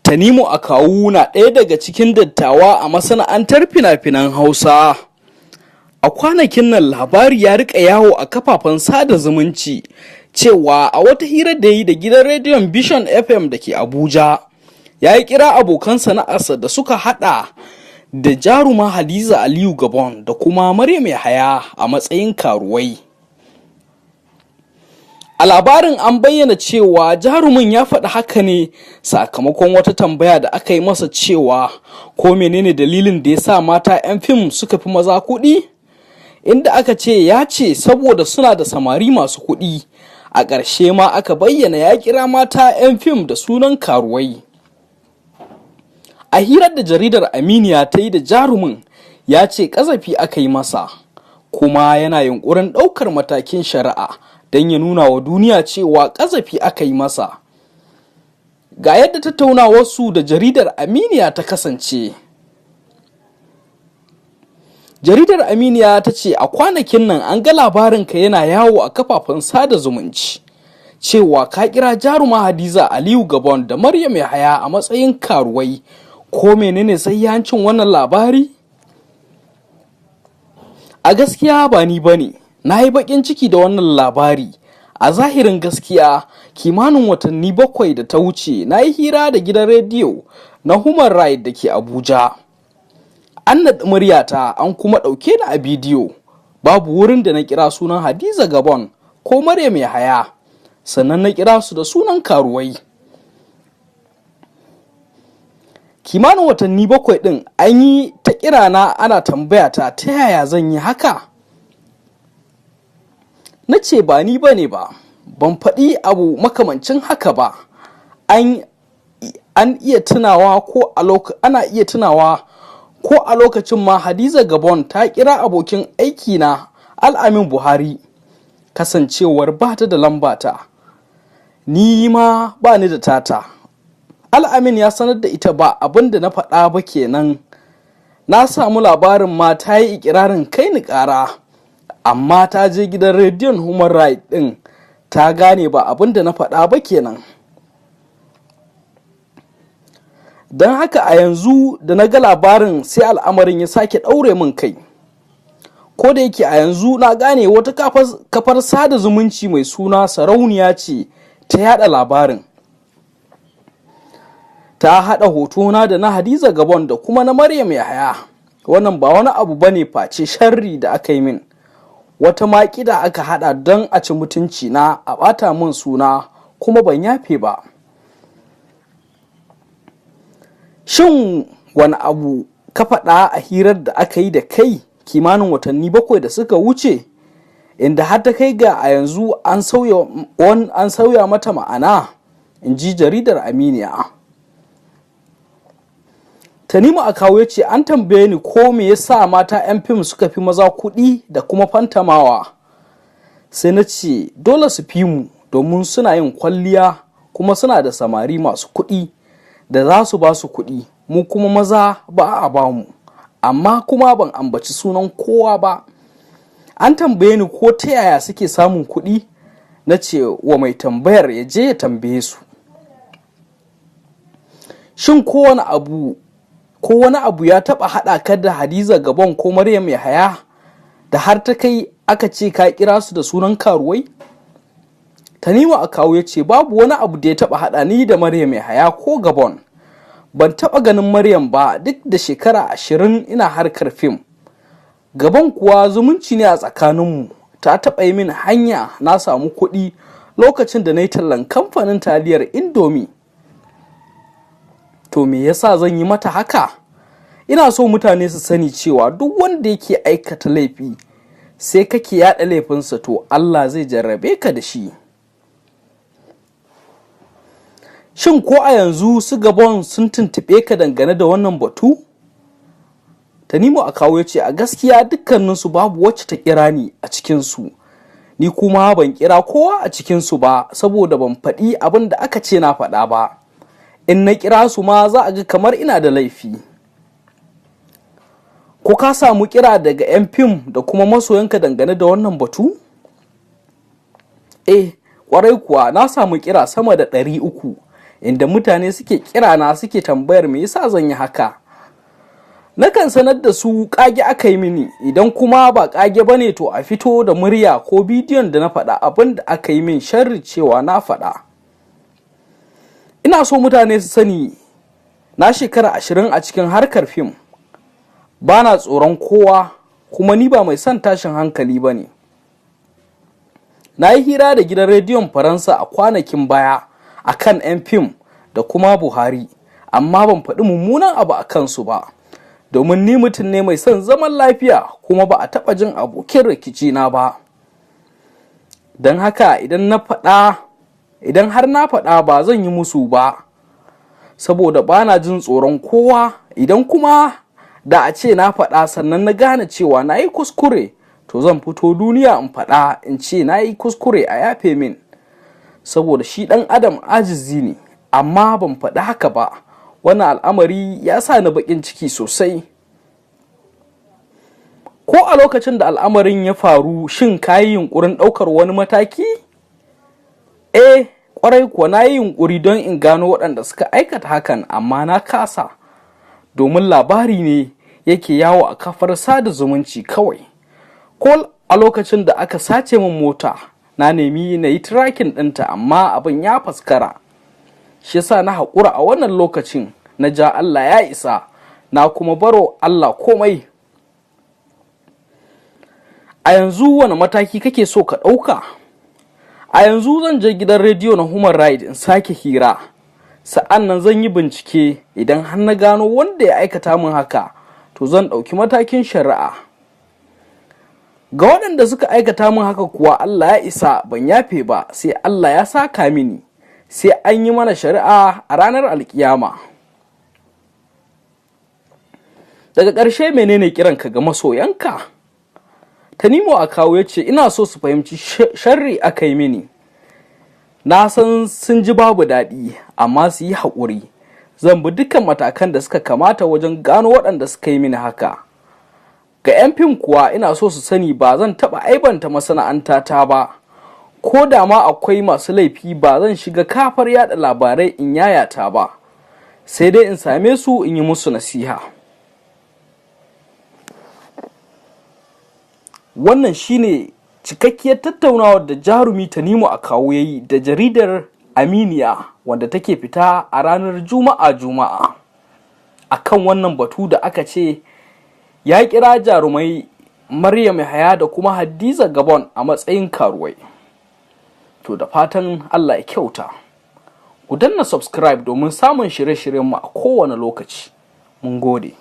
Tanimu Akawo na ɗaya daga cikin dattawa a masana'antar fina-finan Hausa. A kwanakin nan labari ya rika yawo a kafafen sada zumunci cewa a wata hira da yi da gidan rediyon Vision FM da ke Abuja, ya yi kira abokan sana'arsa da suka hada da jaruma Hadiza Gabon da kuma Maryam Yahaya a matsayin karuwai. A labarin an bayyana cewa jarumin ya faɗi haka ne sakamakon wata tambaya da aka yi masa cewa ko menene dalilin da ya sa mata 'yan fim suka fi maza kuɗi, inda aka ce ya ce saboda suna da samari masu kuɗi. A ƙarshe ma aka bayyana ya kira mata 'yan fim da sunan karuwai. A hirar da jaridar Aminiya ta yi da jarumin, ya ce ƙazafi aka yi masa kuma yana yunƙurin ɗaukar matakin shari'a don ya nuna wa duniya cewa ƙazafi aka yi masa. Ga yadda tattaunawarsu da jaridar Aminiya ta kasance. Jaridar Aminiya ta ce a kwanakin nan an ga labarinka yana yawo a kafafen sada zumunci cewa ka kira jaruma Hadiza Gabon da Maryam Yahaya a matsayin karuwai. Ko menene sahihancin wannan labari? A gaskiya ba ni bane. Na yi baƙin ciki da wannan labari. A zahirin gaskiya, kimanin watanni 7 da ta wuce na yi hira da gidan rediyo na Human Right da ke Abuja. An naɗi muryata an kuma ɗauke ni a bidiyo. Babu wurin da na kira sunan Hadiza Gabon ko Maryam Yahaya, sannan na kira su da sunan karuwai. Kimanin watanni 7 ɗin an yi ta kirana ana tambayata ta yaya zan yi haka. Na ce ba ni ba ne ba, ban faɗi abu makamancin haka ba. Ana iya tunawa ko a lokacin ma Hadiza Gabon ta kira abokin aikina Al'amin Buhari, kasancewar ba ta da lambata. Ni ma ba ni da tata. Al'amin ya sanar da ita ba abin da na faɗa ba kenan. Na samu labarin ma ta yi ikirarin kai ni ƙara. Amma ta je gidan rediyon Human Right ɗin ta gane ba abin da na faɗa ba kenan. Don haka a yanzu da na ga labarin sai al'amarin ya sake ɗaure min kai. Ko da yake a yanzu na gane wata kafar sada zumunci mai suna Sarauniya ce ta yada labarin. Ta haɗa hotona da na Hadiza Gabon da kuma na Maryam Yahaya. Wannan ba wani abu bane face sharri da aka yi min. Wata maƙida aka haɗa don a ci mutunci na, a ɓata min suna, kuma ban yafe ba. Shin wani abu ka faɗa a hirar da aka yi da kai kimanin watanni 7 da suka wuce, inda har ta kai ga a yanzu an sauya mata ma'ana, in ji jaridar Aminiya. Tanimu Akawo ya ce an tambaye ni ko me yasa mata 'yan fim suka fi maza kuɗi da kuma fantamawa. Sai na ce dole su fi mu domin suna yin kwalliya kuma suna da samari masu kuɗi da za su ba su kuɗi, mu kuma maza ba a ba mu. Amma kuma ban ambaci sunan kowa ba. An tambaye ni ko ta yaya suke samun kuɗi, na ce wa mai tambayar ya je ya tambaye su. Shin ko wani abu ya taɓa haɗa ka da Hadiza Gabon ko Maryam Yahaya da har ta kai aka ce ka kira su da sunan karuwai? Tanimu Akawo ya ce babu wani abu da ya taɓa haɗa ni da Maryam Yahaya ko Gabon. Ban taɓa ganin Maryam ba duk da shekara 20 ina harkar fim. Gabon kuwa zumunci ne a tsakaninmu. Ta taɓa yi min hanya na samu kuɗi lokacin da na yi tallan kamfanin taliyar Indomie. To me yasa zan yi mata haka? Ina so mutane su sani cewa duk wanda yake aikata laifi sai kake yaɗa laifinsa, to Allah zai jarrabe ka da shi. Shin ko a yanzu su Gabon sun tuntuɓe ka dangane da wannan batu? Tanimu Akawo ya ce a gaskiya dukkaninsu babu wacce ta kira ni a cikinsu. Ni kuma ban kira kowa a cikinsu ba saboda ban faɗi abin da aka ce na faɗa ba. In na kira su ma za a ga kamar ina da laifi. Ko ka samu kira daga 'yan fim da kuma masoyanka dangane da wannan batu? Ƙwarai kuwa na samu kira sama da 300 inda mutane suke kirana suke tambayar me yasa zan yi haka. Nakan sanar da su kage aka yi mini, idan kuma ba kage bane to a fito da murya ko bidiyon da na faɗa abin da aka yi min sharri cewa na faɗa. Ina so mutane su sani na shekara 20 a cikin harkar fim, bana tsoron kowa kuma ni ba mai son tashin hankali bane. Na yi hira da gidan rediyon Faransa a kwanakin baya akan 'yan fim da kuma Buhari, amma ban faɗi mummunan abu a kansu ba, domin ni mutum ne mai son zaman lafiya kuma ba a taɓa jin abokin rikici na ba. Don haka idan har na faɗa ba zan yi musu ba, saboda bana jin tsoron kowa. Idan kuma da a ce na faɗa sannan na gane cewa na yi kuskure, to zan fito duniya in faɗa in ce na yi kuskure a yafe min, saboda shi ɗan adam ajizi ne. Amma ban faɗi haka ba, wannan al'amari ya sa ni baƙin ciki sosai. Ko a lokacin da al'amarin ya faru, shin ka yi yunƙurin ɗaukar wani mataki? Ƙwarai kuwa na yi yunƙuri don in gano waɗanda suka aikata hakan, amma na kasa, domin labari ne yake yawo a kafar sada zumunci kawai. Ko a lokacin da aka sace min mota, na nemi na yi tracking ɗinta, amma abin ya faskara. Shi yasa na haƙura a wannan lokacin, na ja Allah ya isa, na kuma baro Allah komai. A yanzu wani mataki kake so ka ɗauka? A yanzu zan je gidan rediyo na Human Rights in sake hira, sa'an nan zan yi bincike. Idan har na gano wanda ya aikata min haka, to zan ɗauki matakin shari'a. Ga waɗanda suka aikata min haka kuwa Allah ya isa, ban yafe ba, sai Allah ya saka mini, sai an yi mana shari'a a ranar alkiyama. Daga ƙarshe menene kiranka ga masoyanka? Tanimu Akawo ya ce ina so su fahimci sharri aka yi mini. Na san sun ji babu daɗi, amma su yi haƙuri. Zan bi dukkan matakan da suka kamata wajen gano waɗanda suka yi mini haka. Ga 'yan fim kuwa ina so su sani ba zan taɓa aibanta masana'antata ba. Ko da ma akwai masu laifi, ba zan shiga kafar yada labarai in yayata ba, sai dai in same su in yi musu nasiha. Wannan shine cikakkiyar tattaunawar da jarumi Tanimu Akawo ya yi da jaridar Aminiya, wanda take fita a ranar Juma'a akan wannan batu da aka ce ya kira jarumai Maryam Yahaya da kuma Hadiza Gabon a matsayin karuwai. To da fatan Allah ya kyauta. Ku danna subscribe domin samun shirye-shiryenmu a kowane lokaci. Mun gode.